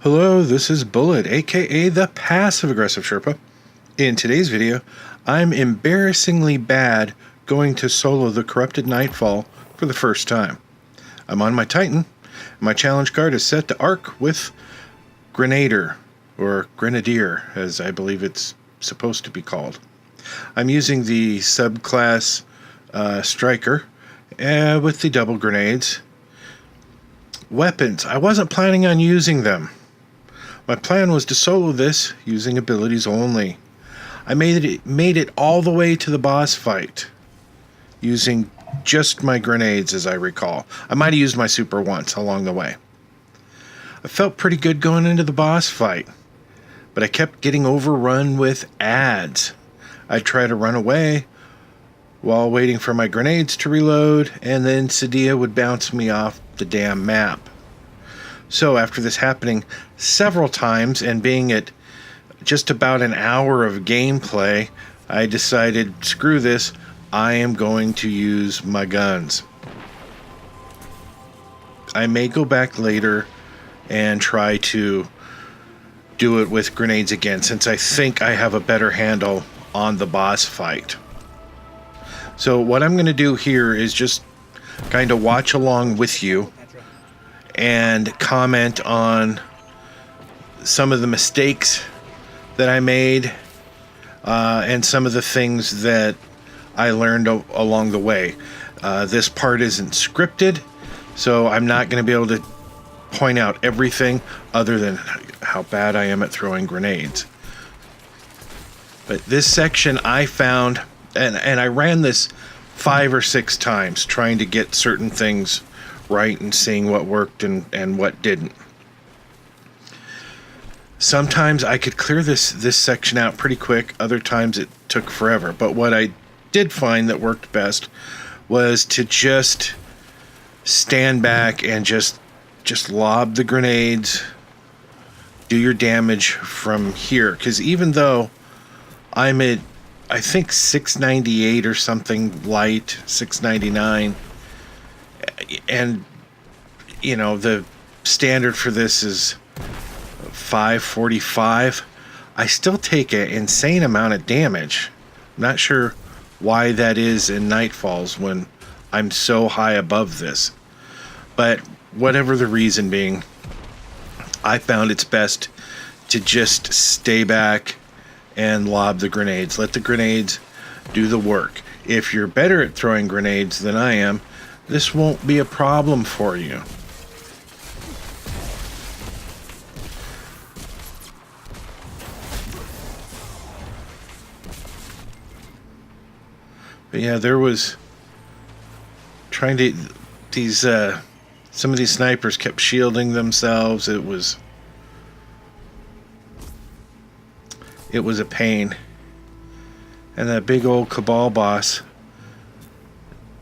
Hello, this is Bullet, aka the Passive Aggressive Sherpa. In today's video, I'm embarrassingly bad going to solo the Corrupted Nightfall for the first time. I'm on my Titan, and my challenge card is set to Arc with Grenadier, or Grenadier, as I believe it's supposed to be called. I'm using the subclass Striker with the double grenades. Weapons, I wasn't planning on using them. My plan was to solo this using abilities only. I made it all the way to the boss fight using just my grenades, as I recall. I might have used my super once along the way. I felt pretty good going into the boss fight, but I kept getting overrun with ads. I'd try to run away while waiting for my grenades to reload, and then Sadia would bounce me off the damn map. So after this happening several times and being at just about an hour of gameplay, I decided, screw this, I am going to use my guns. I may go back later and try to do it with grenades again, since I think I have a better handle on the boss fight. So what I'm going to do here is just kind of watch along with you and comment on some of the mistakes that I made and some of the things that I learned along the way. This part isn't scripted, so I'm not going to be able to point out everything other than how bad I am at throwing grenades. But this section I found, and I ran this 5 or 6 times trying to get certain things right and seeing what worked and what didn't. Sometimes I could clear this section out pretty quick, other times it took forever. But what I did find that worked best was to just stand back and just lob the grenades, do your damage from here. Because even though I'm at, I think 698 or something light, 699, and you know the standard for this is 545, I still take an insane amount of damage. I'm not sure why that is in Nightfalls when I'm so high above this, but whatever the reason being, I found it's best to just stay back and lob the grenades. Let the grenades do the work. If you're better at throwing grenades than I am, this won't be a problem for you. But yeah, there was trying to some of these snipers kept shielding themselves. It was a pain. And that big old Cabal boss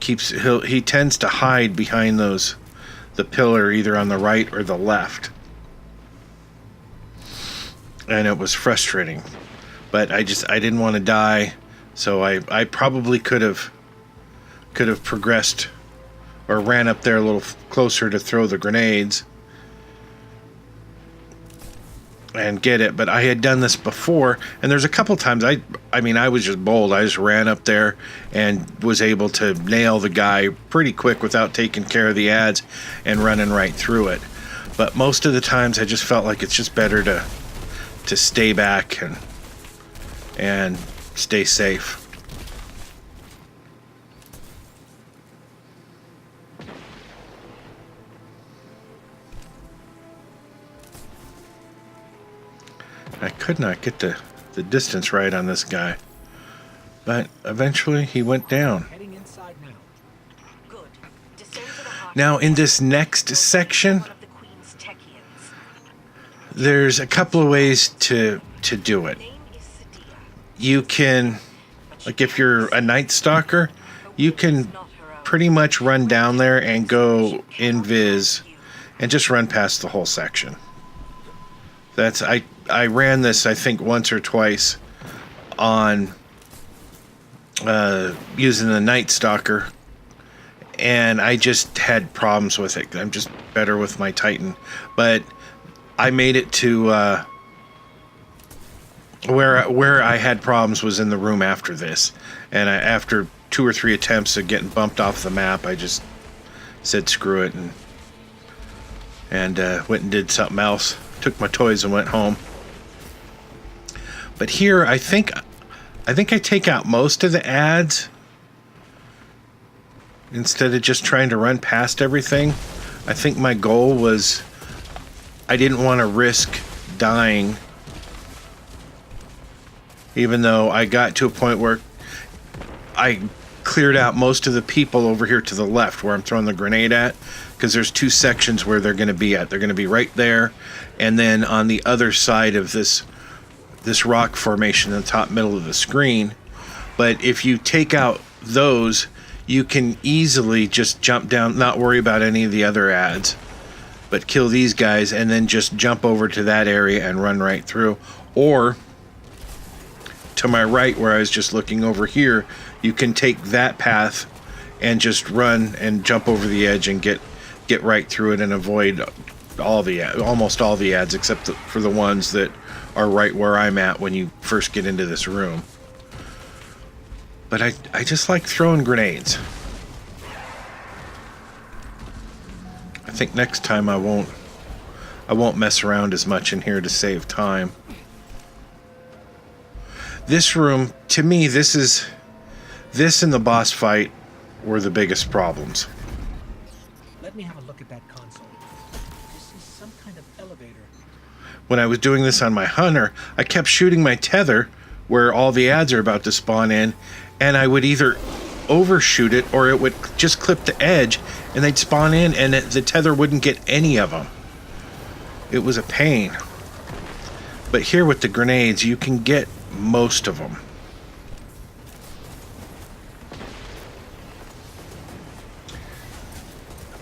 he tends to hide behind the pillar either on the right or the left. And it was frustrating. But I didn't want to die, so I probably could have progressed or ran up there a little closer to throw the grenades and get it. But I had done this before, and there's a couple times I mean I was just bold. I just ran up there and was able to nail the guy pretty quick without taking care of the ads and running right through it. But most of the times I just felt like it's just better to stay back and stay safe. I could not get the distance right on this guy, but eventually he went down. Now in this next section, there's a couple of ways to do it. You can, like if you're a Night Stalker, you can pretty much run down there and go invis and just run past the whole section. I ran this I think once or twice on using the Night Stalker, and I just had problems with it. I'm just better with my Titan. But I made it to where I had problems was in the room after this, and after 2 or 3 attempts of getting bumped off the map, I just said screw it and went and did something else. Took my toys and went home. But here, I think I take out most of the ads instead of just trying to run past everything. I think my goal was I didn't want to risk dying, even though I got to a point where I cleared out most of the people over here to the left where I'm throwing the grenade at, because there's 2 sections where they're going to be at. They're going to be right there, and then on the other side of this rock formation in the top middle of the screen. But if you take out those, you can easily just jump down, not worry about any of the other ads, but kill these guys and then just jump over to that area and run right through. Or to my right, where I was just looking over here, you can take that path and just run and jump over the edge and get right through it and avoid almost all the ads, except for the ones that are right where I'm at when you first get into this room. But I just like throwing grenades. I think next time I won't mess around as much in here to save time. This room, to me, this and the boss fight were the biggest problems. Let me have a look at that console. This is some kind of elevator. When I was doing this on my hunter, I kept shooting my tether where all the ads are about to spawn in, and I would either overshoot it or it would just clip the edge and they'd spawn in and the tether wouldn't get any of them. It was a pain. But here with the grenades, you can get most of them.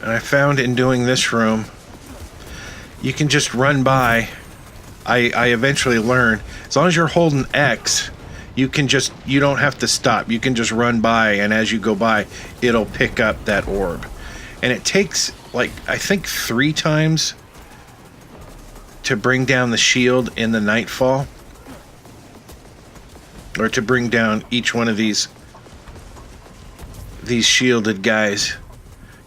And I found in doing this room, you can just run by. I eventually learned, as long as you're holding X, you don't have to stop. You can just run by, and as you go by, it'll pick up that orb. And it takes, like, I think 3 times to bring down the shield in the Nightfall. Or to bring down each one of these shielded guys.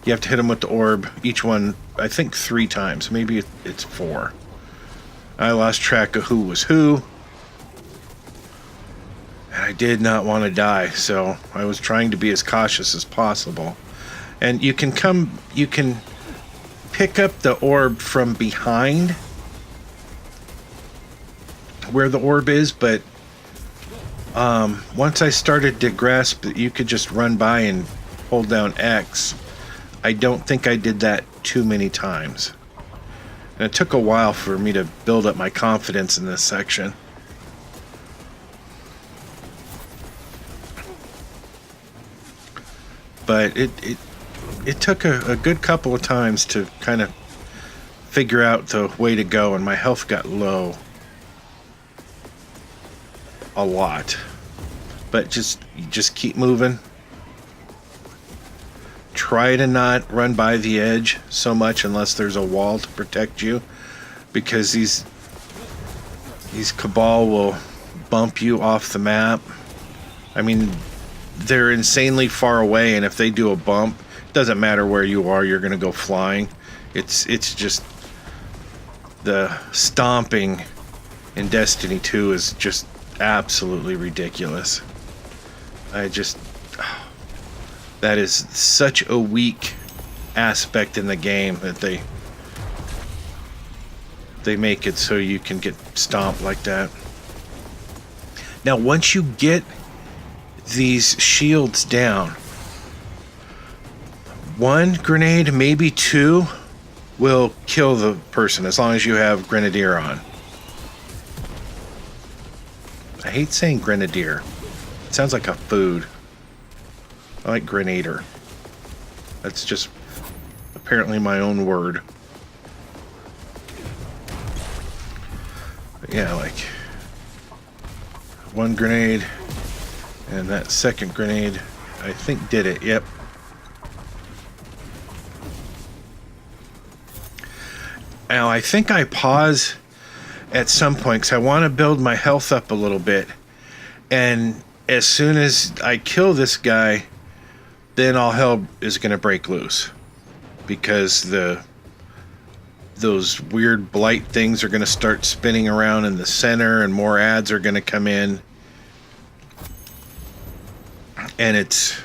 You have to hit them with the orb, each one, I think 3 times. Maybe it's 4. I lost track of who was who. And I did not want to die, so I was trying to be as cautious as possible. And you can pick up the orb from behind where the orb is, but once I started to grasp that you could just run by and hold down X, I don't think I did that too many times. And it took a while for me to build up my confidence in this section. But it took a good couple of times to kind of figure out the way to go, and my health got low a lot. But just keep moving. Try to not run by the edge so much unless there's a wall to protect you, because these Cabal will bump you off the map. I mean, they're insanely far away, and if they do a bump, it doesn't matter where you are, you're going to go flying. It's just the stomping in Destiny 2 is just absolutely ridiculous. That is such a weak aspect in the game that they make it so you can get stomped like that. Now, once you get these shields down, 1 grenade, maybe 2, will kill the person as long as you have Grenadier on. I hate saying Grenadier. It sounds like a food. I like Grenader. That's just apparently my own word. But yeah, like 1 grenade, and that second grenade, I think, did it. Yep. Now, I think I pause at some point because I want to build my health up a little bit. And as soon as I kill this guy, then all hell is going to break loose. Because those weird blight things are going to start spinning around in the center and more ads are going to come in. And it's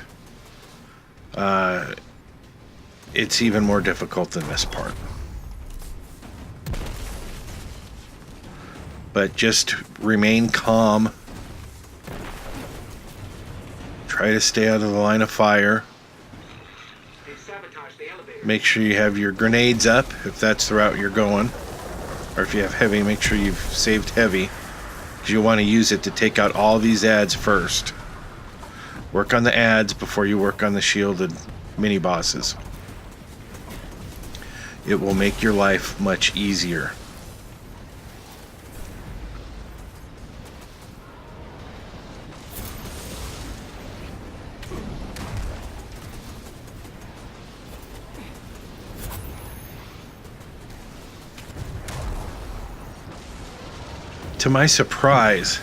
even more difficult than this part. But just remain calm. Try to stay out of the line of fire. Make sure you have your grenades up if that's the route you're going. Or if you have heavy, make sure you've saved heavy. Because you want to use it to take out all these ads first. Work on the ads before you work on the shielded mini bosses. It will make your life much easier. To my surprise,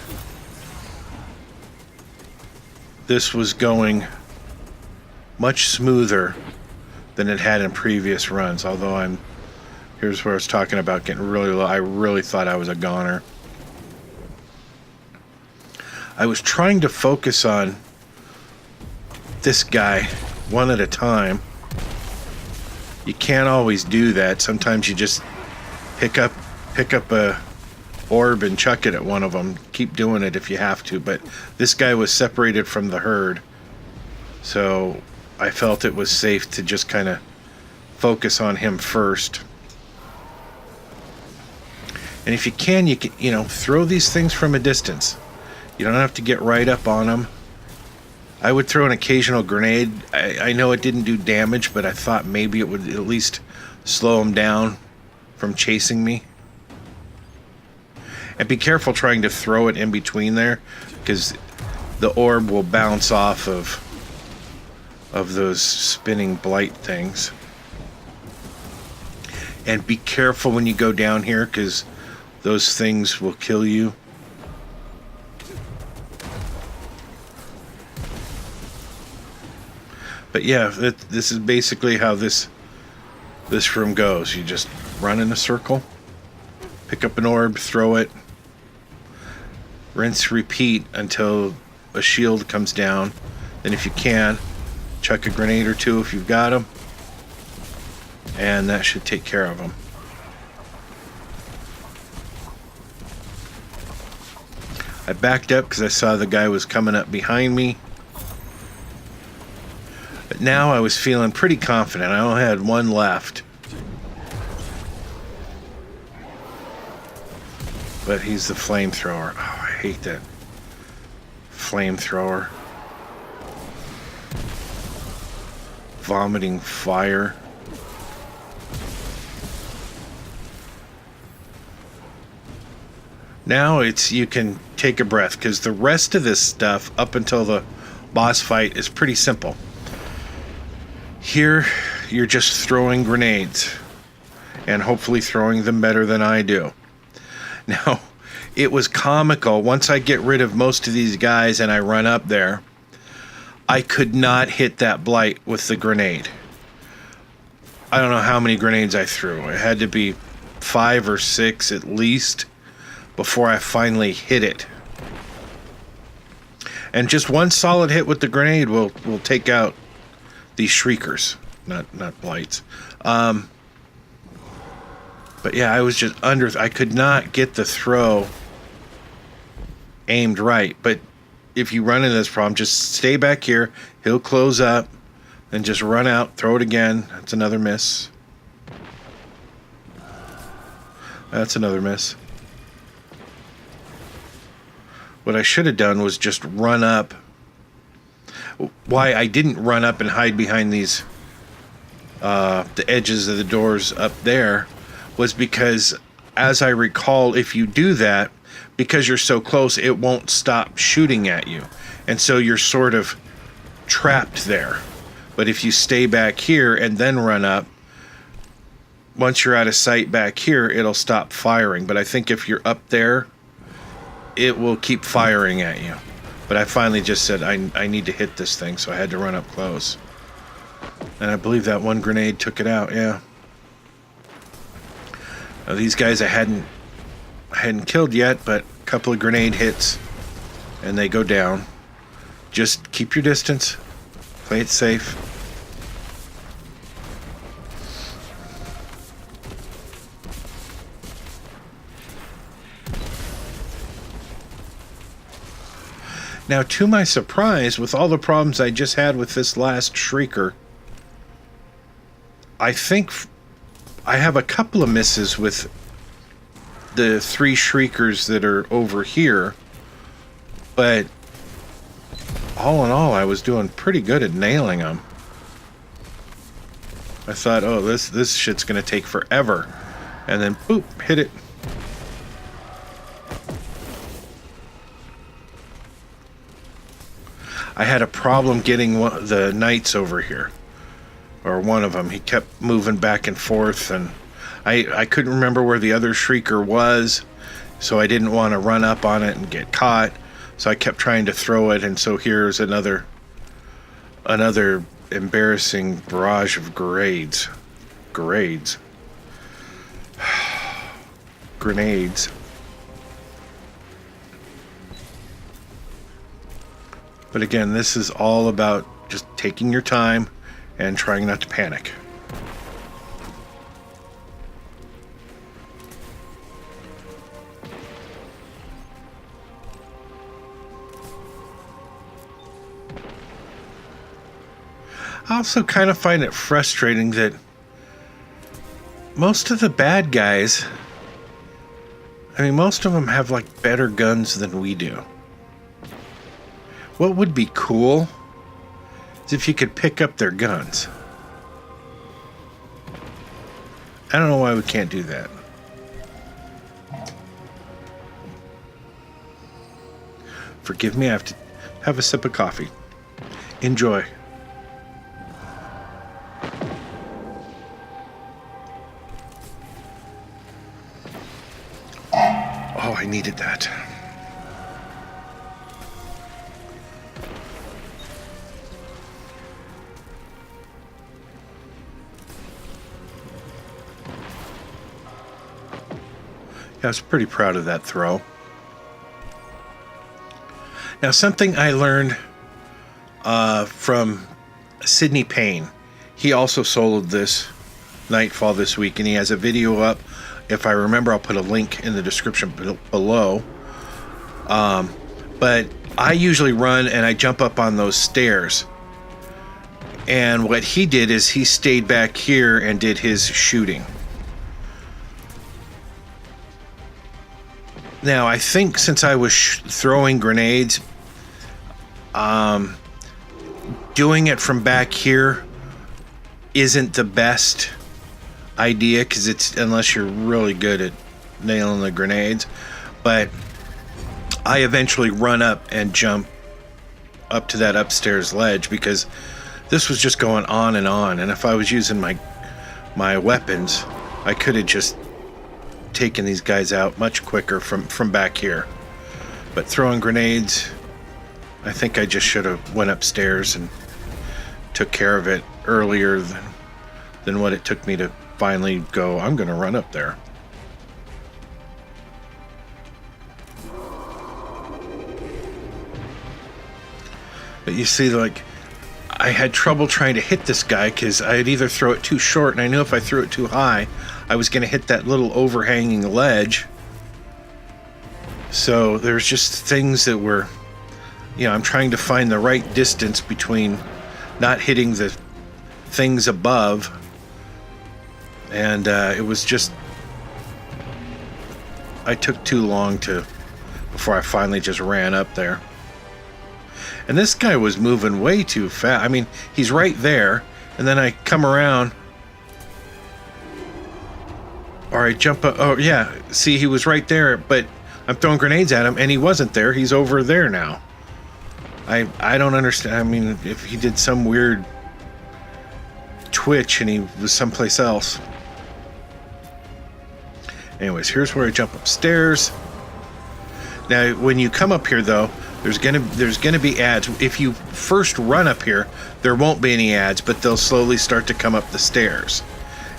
this was going much smoother than it had in previous runs. Although here's where I was talking about getting really low. I really thought I was a goner. I was trying to focus on this guy one at a time. You can't always do that. Sometimes you just pick up a orb and chuck it at one of them. Keep doing it if you have to, but this guy was separated from the herd, so I felt it was safe to just kind of focus on him first. And if you can, throw these things from a distance. You don't have to get right up on them. I would throw an occasional grenade. I know it didn't do damage, but I thought maybe it would at least slow him down from chasing me. And be careful trying to throw it in between there, because the orb will bounce off of those spinning blight things. And be careful when you go down here, because those things will kill you. But yeah, this is basically how this room goes. You just run in a circle, pick up an orb, throw it, rinse, repeat until a shield comes down. Then if you can, chuck a grenade or two if you've got them, and that should take care of them. I backed up because I saw the guy was coming up behind me. But now I was feeling pretty confident. I only had one left. But he's the flamethrower. Oh, I hate that flamethrower. Vomiting fire. Now you can take a breath, because the rest of this stuff up until the boss fight is pretty simple. Here, you're just throwing grenades, and hopefully throwing them better than I do. Now, it was comical. Once I get rid of most of these guys and I run up there, I could not hit that blight with the grenade. I don't know how many grenades I threw. It had to be 5 or 6 at least before I finally hit it. And just one solid hit with the grenade will take out these shriekers, not blights. But yeah, I was just I could not get the throw aimed right. But if you run into this problem, just stay back here. He'll close up, then just run out, throw it again. That's another miss. That's another miss. What I should have done was just run up. Why I didn't run up and hide behind these the edges of the doors up there was because, as I recall, if you do that, because you're so close, it won't stop shooting at you. And so you're sort of trapped there. But if you stay back here and then run up, once you're out of sight back here, it'll stop firing. But I think if you're up there, it will keep firing at you. But I finally just said, I need to hit this thing, so I had to run up close. And I believe that one grenade took it out, yeah. Now, these guys I hadn't killed yet, but a couple of grenade hits, and they go down. Just keep your distance. Play it safe. Now, to my surprise, with all the problems I just had with this last Shrieker, I think I have a couple of misses with the 3 Shriekers that are over here, but all in all, I was doing pretty good at nailing them. I thought, oh, this shit's gonna take forever, and then boop, hit it. I had a problem getting the knights over here, or one of them. He kept moving back and forth, and I couldn't remember where the other Shrieker was, so I didn't want to run up on it and get caught. So I kept trying to throw it, and so here's another embarrassing barrage of grenades. Grenades. But again, this is all about just taking your time and trying not to panic. I also kind of find it frustrating that most of the bad guys, I mean, most of them have like better guns than we do. What would be cool is if you could pick up their guns. I don't know why we can't do that. Forgive me, I have to have a sip of coffee. Enjoy. Oh, I needed that. I was pretty proud of that throw. Now, something I learned from Sidney Payne. He also soloed this Nightfall this week, and he has a video up. If I remember, I'll put a link in the description below. But I usually run and I jump up on those stairs. And what he did is he stayed back here and did his shooting. Now, I think since I was throwing grenades, doing it from back here isn't the best idea, because it's, unless you're really good at nailing the grenades. But I eventually run up and jump up to that upstairs ledge, because this was just going on, and if I was using my weapons, I could have just taken these guys out much quicker from back here. But throwing grenades, I think I just should have went upstairs and took care of it earlier than what it took me to finally go, I'm gonna run up there. But you see, like, I had trouble trying to hit this guy because I'd either throw it too short, and I knew if I threw it too high, I was going to hit that little overhanging ledge. So there's just things that were, I'm trying to find the right distance between not hitting the things above, and it was just, I took too long before I finally just ran up there. And this guy was moving way too fast. I mean, he's right there, and then I come around, or I jump up. Oh, yeah. See, he was right there, but I'm throwing grenades at him, and he wasn't there. He's over there now. I don't understand. I mean, if he did some weird twitch and he was someplace else. Anyways, here's where I jump upstairs. Now, when you come up here, though, there's gonna be ads. If you first run up here, there won't be any ads, but they'll slowly start to come up the stairs,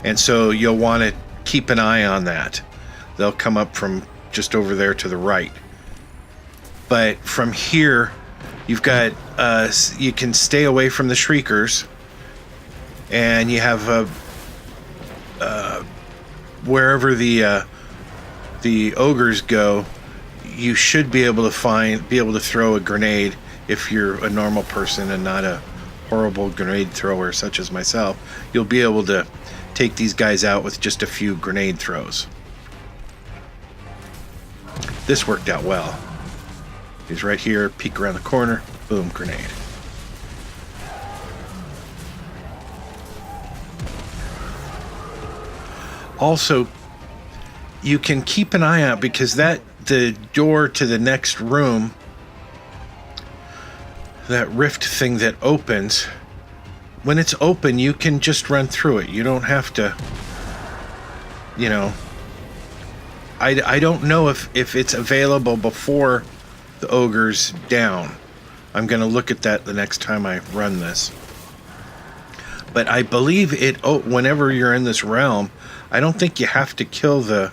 and so you'll want to keep an eye on that. They'll come up from just over there to the right. But from here, you've got you can stay away from the shriekers, and you have wherever the ogres go, you should be able to throw a grenade if you're a normal person and not a horrible grenade thrower such as myself. You'll be able to take these guys out with just a few grenade throws. This worked out well. He's right here, peek around the corner, boom, grenade. Also, you can keep an eye out because the door to the next room, that rift thing that opens, when it's open, you can just run through it. You don't have to, you know, I don't know if it's available before the ogre's down. I'm going to look at that the next time I run this. But I believe whenever you're in this realm, I don't think you have to kill the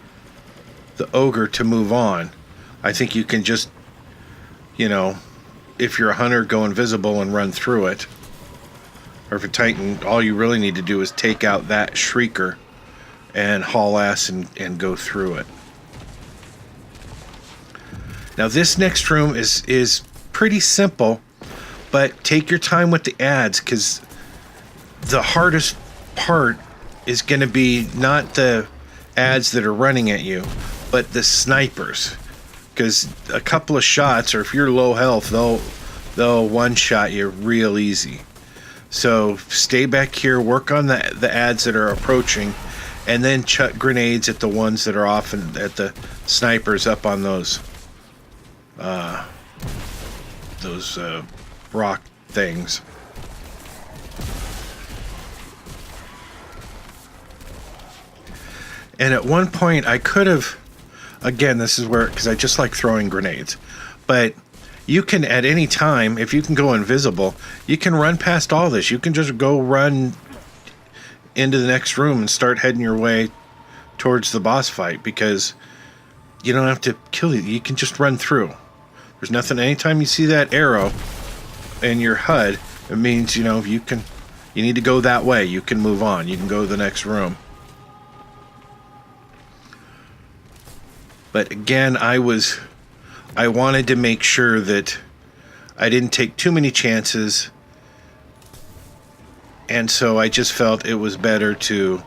ogre to move on. I think you can just, you know, if you're a hunter, go invisible and run through it. Or if a titan, all you really need to do is take out that shrieker and haul ass and go through it. Now this next room is pretty simple, but take your time with the ads, because the hardest part is going to be not the ads that are running at you, but the snipers. Because a couple of shots, or if you're low health, they'll one-shot you real easy. So stay back here, work on the ads that are approaching, and then chuck grenades at the ones that are off and at the snipers up on those rock things. And at one point I could have, again, this is where, because I just like throwing grenades, but you can at any time, if you can go invisible, you can run past all this. You can just go run into the next room and start heading your way towards the boss fight, because you don't have to kill you can just run through. There's nothing. Anytime you see that arrow in your HUD, it means, you know, you need to go that way. You can move on. You can go to the next room. But again, I wanted to make sure that I didn't take too many chances, and so I just felt it was better to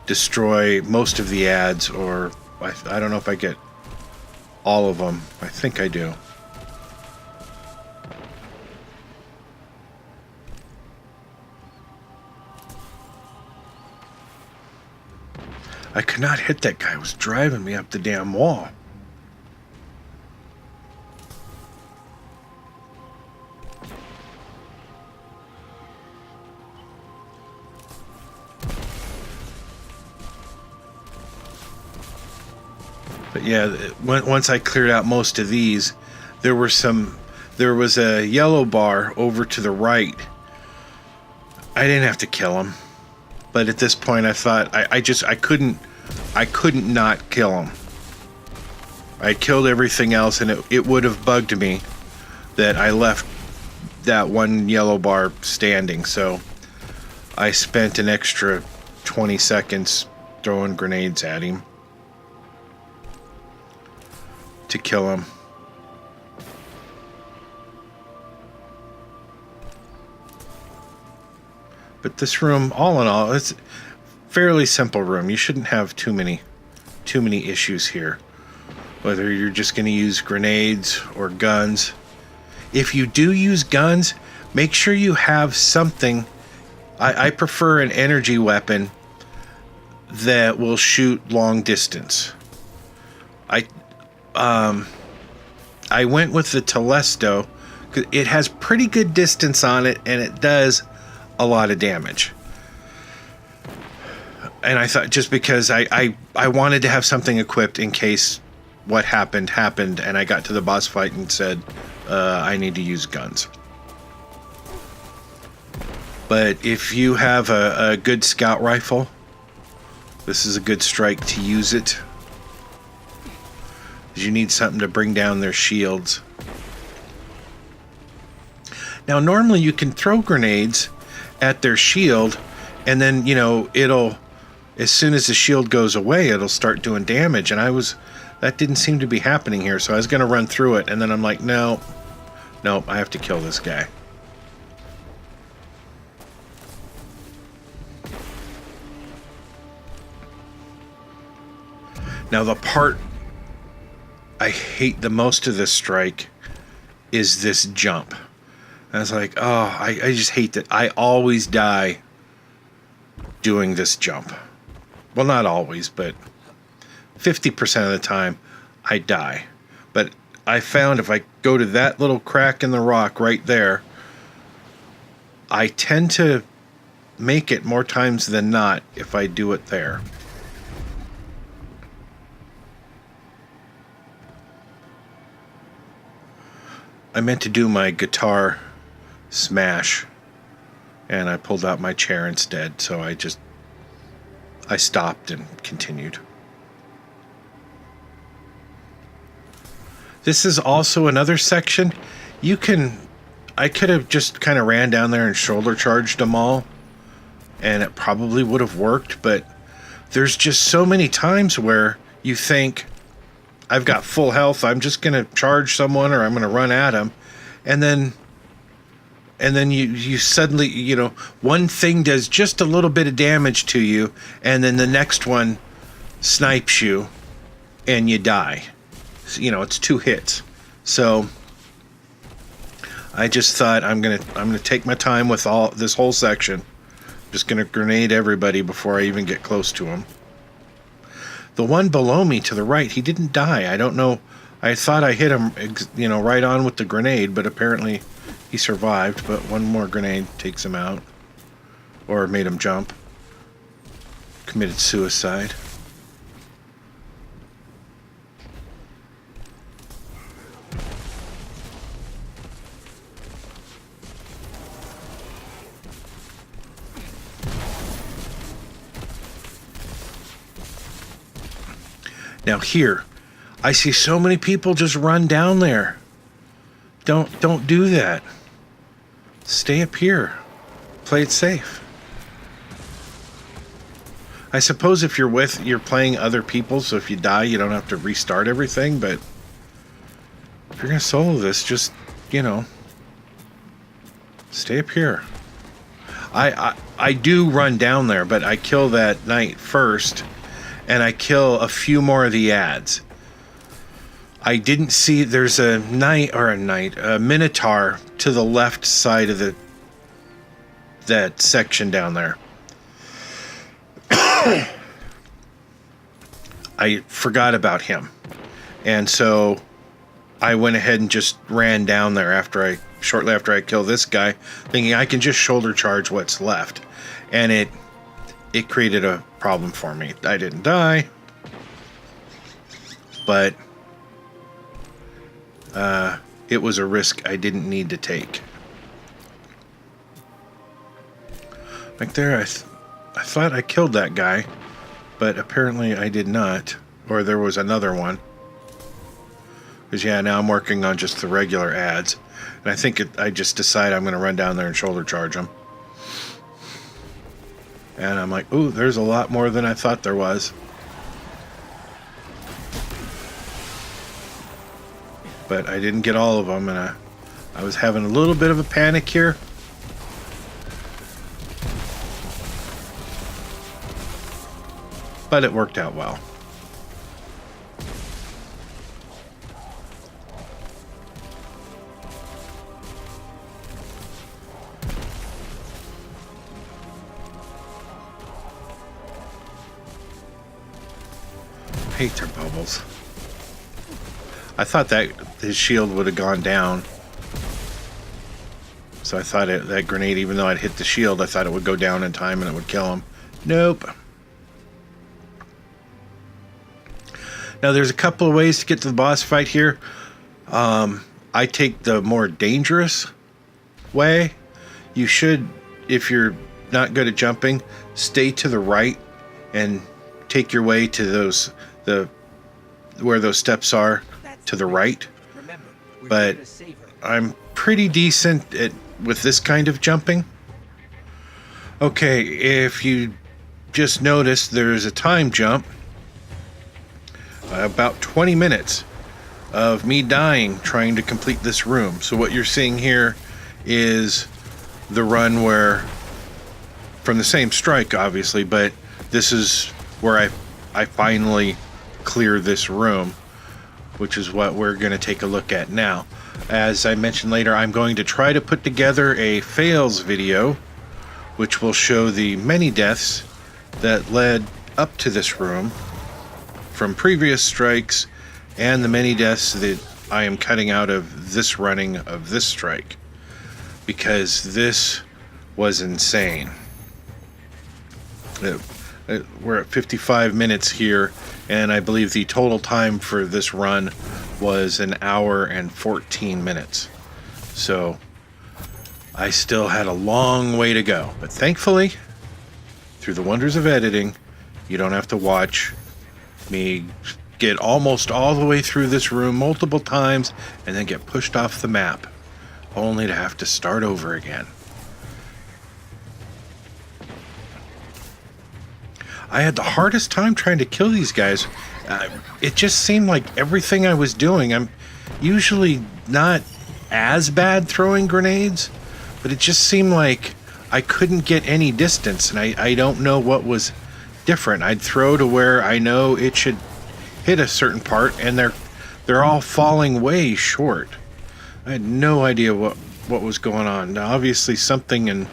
destroy most of the ads, or I don't know if I get all of them. I think I do. I could not hit that guy. He was driving me up the damn wall. But yeah, once I cleared out most of these, there was a yellow bar over to the right. I didn't have to kill him, but at this point I thought I couldn't not kill him. I killed everything else, and it would have bugged me that I left that one yellow bar standing. So I spent an extra 20 seconds throwing grenades at him to kill him. But this room, all in all, it's a fairly simple room. You shouldn't have too many issues here, whether you're just going to use grenades or guns. If you do use guns, make sure you have something. I prefer an energy weapon that will shoot long distance. I went with the Telesto because it has pretty good distance on it, and it does a lot of damage. And I thought, just because I wanted to have something equipped in case what happened, and I got to the boss fight and said, I need to use guns. But if you have a good scout rifle, this is a good strike to use it. You need something to bring down their shields. Now, normally you can throw grenades at their shield, and then, you know, it'll, as soon as the shield goes away, it'll start doing damage. And that didn't seem to be happening here, so I was going to run through it, and then I'm like, no, I have to kill this guy. Now, the part I hate the most of this strike is this jump. And I was like, oh, I just hate that. I always die doing this jump. Well, not always, but 50% of the time I die. But I found if I go to that little crack in the rock right there, I tend to make it more times than not if I do it there. I meant to do my guitar smash, and I pulled out my chair instead, so I stopped and continued. This is also another section. I could have just kind of ran down there and shoulder charged them all, and it probably would have worked, but there's just so many times where you think, I've got full health, I'm just going to charge someone, or I'm going to run at them, and then you suddenly, you know, one thing does just a little bit of damage to you, and then the next one snipes you, and you die. So, you know, it's 2 hits. So I just thought I'm gonna take my time with all this whole section. Just gonna grenade everybody before I even get close to him. The one below me to the right, he didn't die. I don't know. I thought I hit him, you know, right on with the grenade, but apparently he survived. But one more grenade takes him out, or made him jump. Committed suicide. Now here, I see so many people just run down there. Don't do that. Stay up here. Play it safe. I suppose if you're playing other people, so if you die, you don't have to restart everything, but if you're gonna solo this, just, you know, stay up here. I do run down there, but I kill that knight first, and I kill a few more of the ads. I didn't see, there's a minotaur to the left side of that section down there. I forgot about him, and so I went ahead and just ran down there shortly after I killed this guy, thinking I can just shoulder charge what's left, and it created a problem for me. I didn't die, but it was a risk I didn't need to take. Like there, I thought I killed that guy, but apparently I did not, or there was another one. Because yeah, now I'm working on just the regular ads, and I think I just decided I'm going to run down there and shoulder charge them. And I'm like, ooh, there's a lot more than I thought there was. But I didn't get all of them, and I was having a little bit of a panic here. But it worked out well. I hate their bubbles. I thought that his shield would have gone down. So I thought that grenade, even though I'd hit the shield, I thought it would go down in time and it would kill him. Nope. Now, there's a couple of ways to get to the boss fight here. I take the more dangerous way. You should, if you're not good at jumping, stay to the right and take your way to where those steps are to the right. But I'm pretty decent with this kind of jumping. Okay, if you just noticed, there's a time jump. About 20 minutes of me dying trying to complete this room. So what you're seeing here is the run where, from the same strike obviously, but this is where I finally clear this room, which is what we're going to take a look at now. As I mentioned later, I'm going to try to put together a fails video which will show the many deaths that led up to this room from previous strikes and the many deaths that I am cutting out of this running of this strike, because this was insane. We're at 55 minutes here, and I believe the total time for this run was 1 hour and 14 minutes. So I still had a long way to go, but thankfully, through the wonders of editing, you don't have to watch me get almost all the way through this room multiple times and then get pushed off the map, only to have to start over again. I had the hardest time trying to kill these guys. It just seemed like everything I was doing, I'm usually not as bad throwing grenades, but it just seemed like I couldn't get any distance, and I don't know what was different. I'd throw to where I know it should hit a certain part, and they're all falling way short. I had no idea what was going on. Now, obviously something in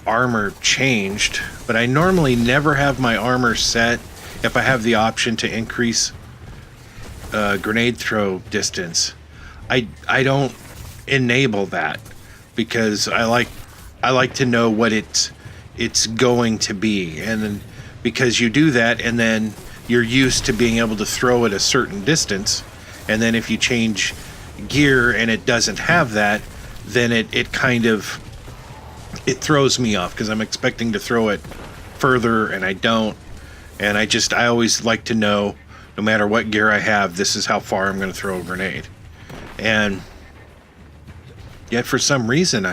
armor changed, but I normally never have my armor set if I have the option to increase grenade throw distance. I don't enable that because I like to know what it's going to be, and then because you do that and then you're used to being able to throw at a certain distance, and then if you change gear and it doesn't have that, then it kind of throws me off because I'm expecting to throw it further and I don't, and I always like to know, no matter what gear I have, this is how far I'm going to throw a grenade. And yet for some reason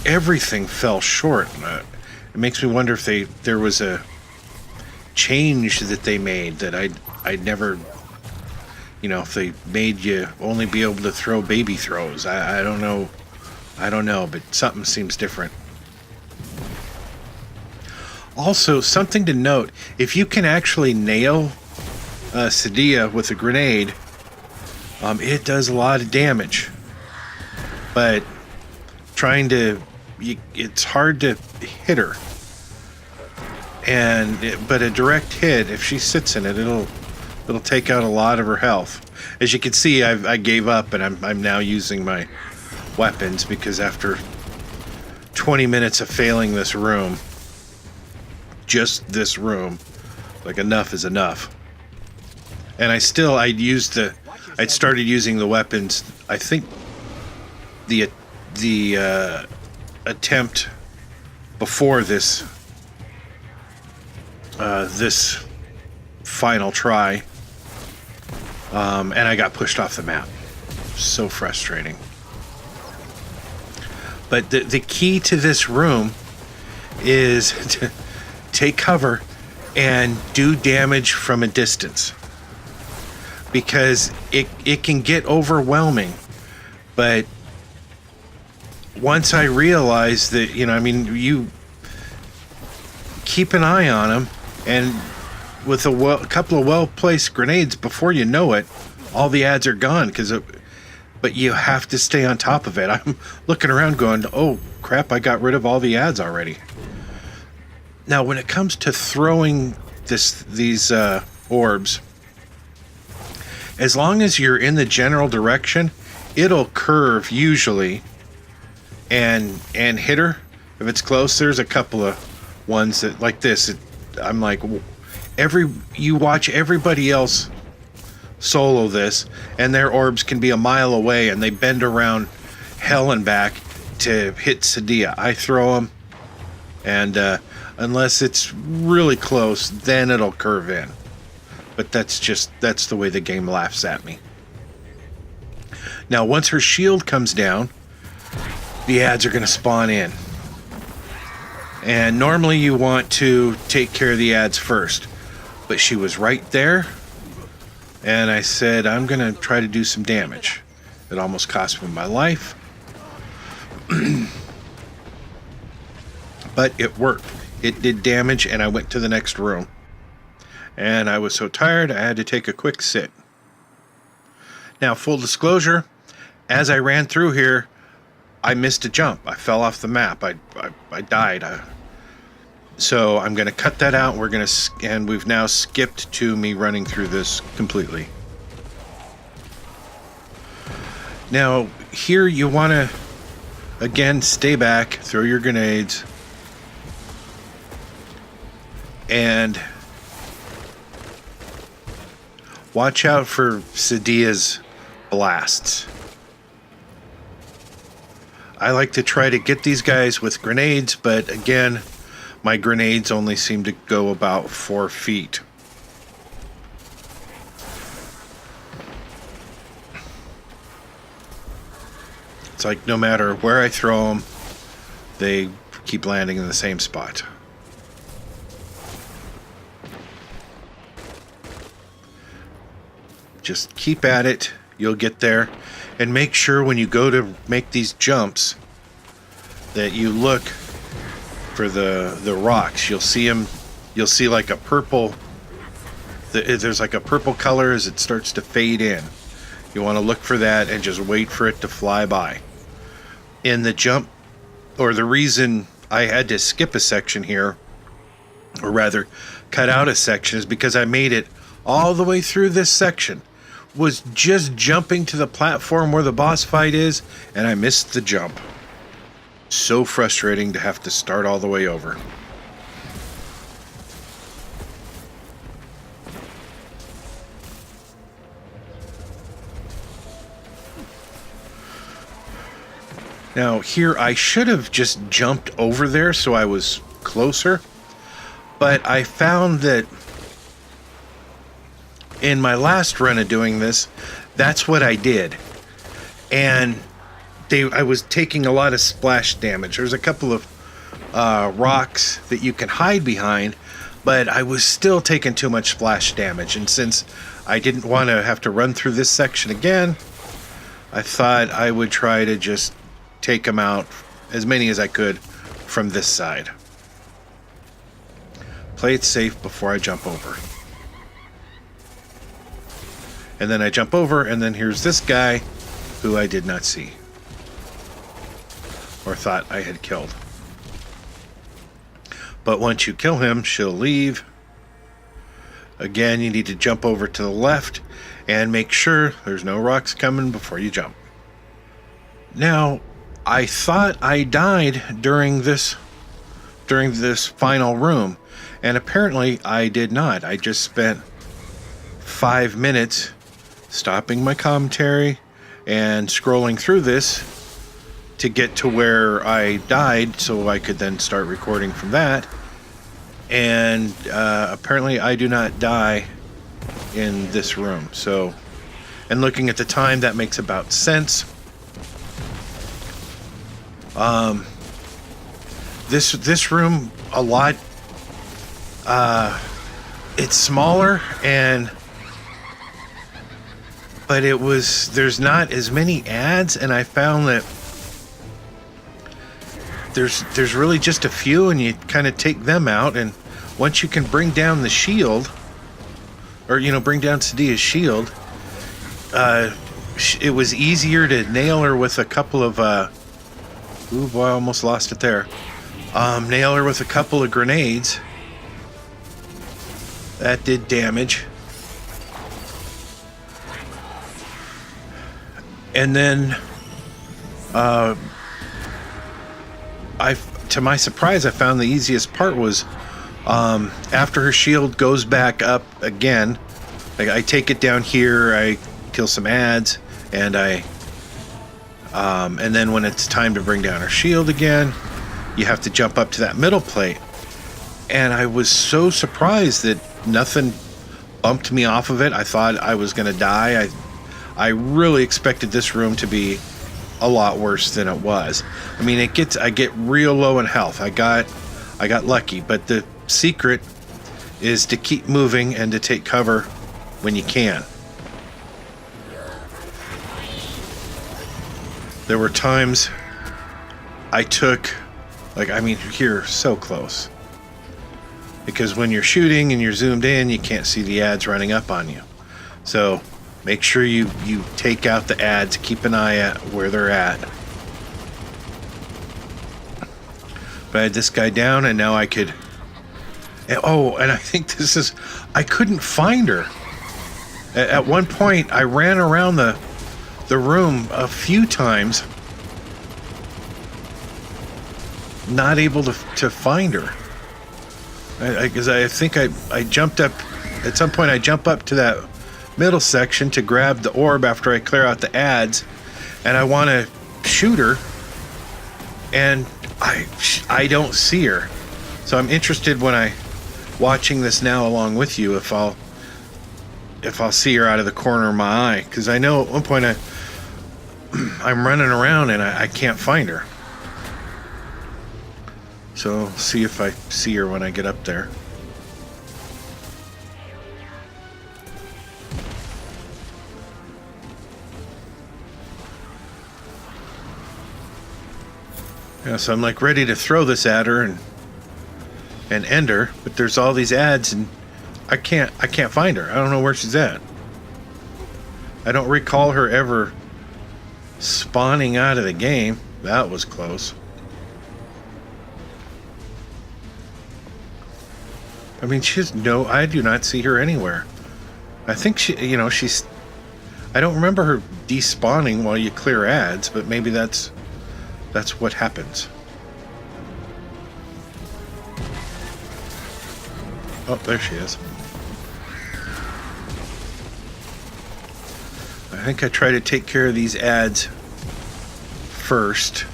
everything fell short. It makes me wonder if there was a change that they made that I'd never, if they made you only be able to throw baby throws. I don't know, but something seems different. Also, something to note, if you can actually nail Sadia with a grenade, it does a lot of damage. But it's hard to hit her. But a direct hit, if she sits in it, it'll take out a lot of her health. As you can see, I gave up, and I'm now using my weapons because after 20 minutes of failing this room, just this room, like enough is enough. And I'd started using the weapons. I think the attempt before this final try, and I got pushed off the map. So frustrating. But the key to this room is to take cover and do damage from a distance, because it can get overwhelming. But once I realized that, you keep an eye on them, and with a couple of well-placed grenades, before you know it, all the ads are gone. But you have to stay on top of it. I'm looking around going, oh crap, I got rid of all the ads already. Now, when it comes to throwing these orbs, as long as you're in the general direction, it'll curve usually and hit her if it's close. There's a couple of ones that, like this, I'm like, You watch everybody else solo this, and their orbs can be a mile away, and they bend around hell and back to hit Sadia. I throw them, and unless it's really close, then it'll curve in. But that's the way the game laughs at me. Now, once her shield comes down, the ads are going to spawn in. And normally you want to take care of the ads first. But she was right there. And I said, I'm going to try to do some damage. It almost cost me my life. But it worked. It did damage, and I went to the next room. And I was so tired, I had to take a quick sit. Now, full disclosure, as I ran through here, I missed a jump. I fell off the map. I died. So I'm going to cut that out. And we've now skipped to me running through this completely. Now, here you want to, again, stay back, throw your grenades, and watch out for Sadia's blasts. I like to try to get these guys with grenades, but again, my grenades only seem to go about 4 feet. It's like no matter where I throw them, they keep landing in the same spot. Just keep at it. You'll get there. And make sure when you go to make these jumps that you look for the rocks. You'll see them. You'll see like a purple. There's like a purple color as it starts to fade in. You want to look for that and just wait for it to fly by. In the jump, or the reason I had to skip a section here, or rather cut out a section, is because I made it all the way through this section. Was just jumping to the platform where the boss fight is, and I missed the jump. So frustrating to have to start all the way over. Now here I should have just jumped over there so I was closer, but I found that in my last run of doing this, that's what I did. And I was taking a lot of splash damage. There's a couple of rocks that you can hide behind, but I was still taking too much splash damage. And since I didn't want to have to run through this section again, I thought I would try to just take them out, as many as I could, from this side. Play it safe before I jump over. And then I jump over, and then here's this guy who I did not see. Or thought I had killed. But once you kill him, she'll leave. Again, you need to jump over to the left and make sure there's no rocks coming before you jump. Now, I thought I died during this final room, and apparently I did not. I just spent 5 minutes stopping my commentary and scrolling through this to get to where I died so I could then start recording from that. And apparently I do not die in this room. So, and looking at the time, that makes about sense. This room, a lot, it's smaller, but there's not as many ads, and I found that there's really just a few, and you kind of take them out, and once you can bring down the shield, or bring down Sadia's shield, it was easier to nail her with a couple of ooh boy, I almost lost it there. Nail her with a couple of grenades. That did damage. And then to my surprise, I found the easiest part was After her shield goes back up again, I take it down here, I kill some ads, and and then when it's time to bring down her shield again, you have to jump up to that middle plate. And I was so surprised that nothing bumped me off of it. I thought I was going to die. I really expected this room to be a lot worse than it was. I mean, I get real low in health. I got lucky, but the secret is to keep moving and to take cover when you can. There were times I took, here, so close. Because when you're shooting and you're zoomed in, you can't see the ads running up on you. So make sure you take out the ads, keep an eye at where they're at. But I had this guy down, and now I could... and I think I couldn't find her. At one point, I ran around the room a few times, not able to find her. Because I think I jumped up, at some point I jump up to that middle section to grab the orb after I clear out the ads, and I want to shoot her, and I don't see her. So I'm interested when I watching this now along with you if I'll see her out of the corner of my eye, because I know at one point I'm running around and I can't find her. So see if I see her when I get up there. Yeah, so I'm like ready to throw this at her and end her, but there's all these ads and I can't find her. I don't know where she's at. I don't recall her ever spawning out of the game. That was close. I mean, I do not see her anywhere. I think she's... I don't remember her despawning while you clear ads, but maybe that's what happens. Oh, there she is. I think I try to take care of these ads first.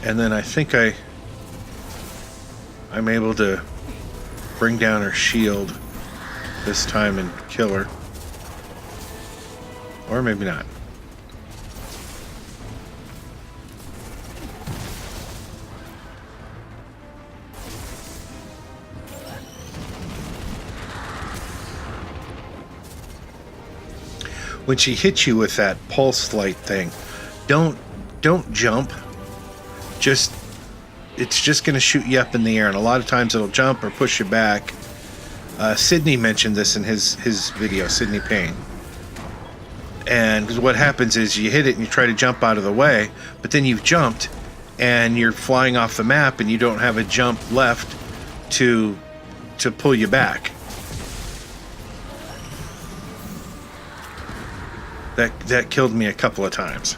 And then I think I'm able to bring down her shield this time and kill her. Or maybe not. When she hits you with that pulse light thing, don't jump. It's just going to shoot you up in the air, and a lot of times it'll jump or push you back. Sydney mentioned this in his video, Sydney Payne. And what happens is you hit it and you try to jump out of the way, but then you've jumped and you're flying off the map and you don't have a jump left to pull you back. That killed me a couple of times.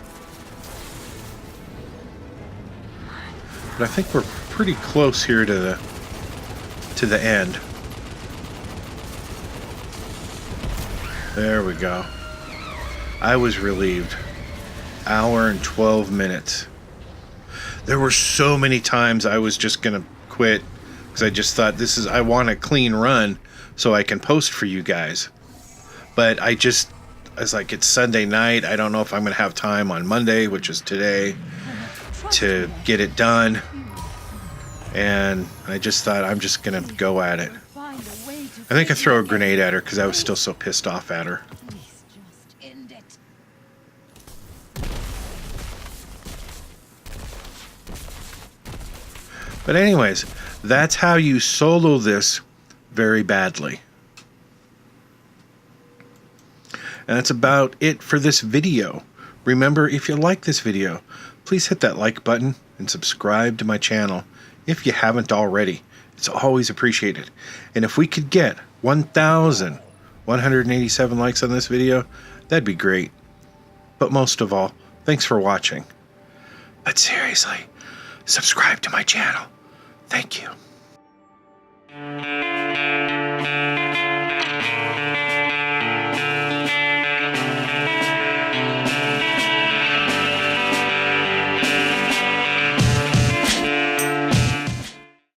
But I think we're pretty close here to the end. There we go. I was relieved. Hour and 12 minutes. There were so many times I was just gonna quit because I just thought I want a clean run so I can post for you guys. But I was like, it's Sunday night. I don't know if I'm going to have time on Monday, which is today, to get it done. And I just thought I'm just going to go at it. I think I throw a grenade at her because I was still so pissed off at her. But anyways, that's how you solo this very badly. And that's about it for this video. Remember, if you like this video, please hit that like button and subscribe to my channel if you haven't already. It's always appreciated. And if we could get 1,187 likes on this video, that'd be great. But most of all, thanks for watching. But seriously, subscribe to my channel. Thank you.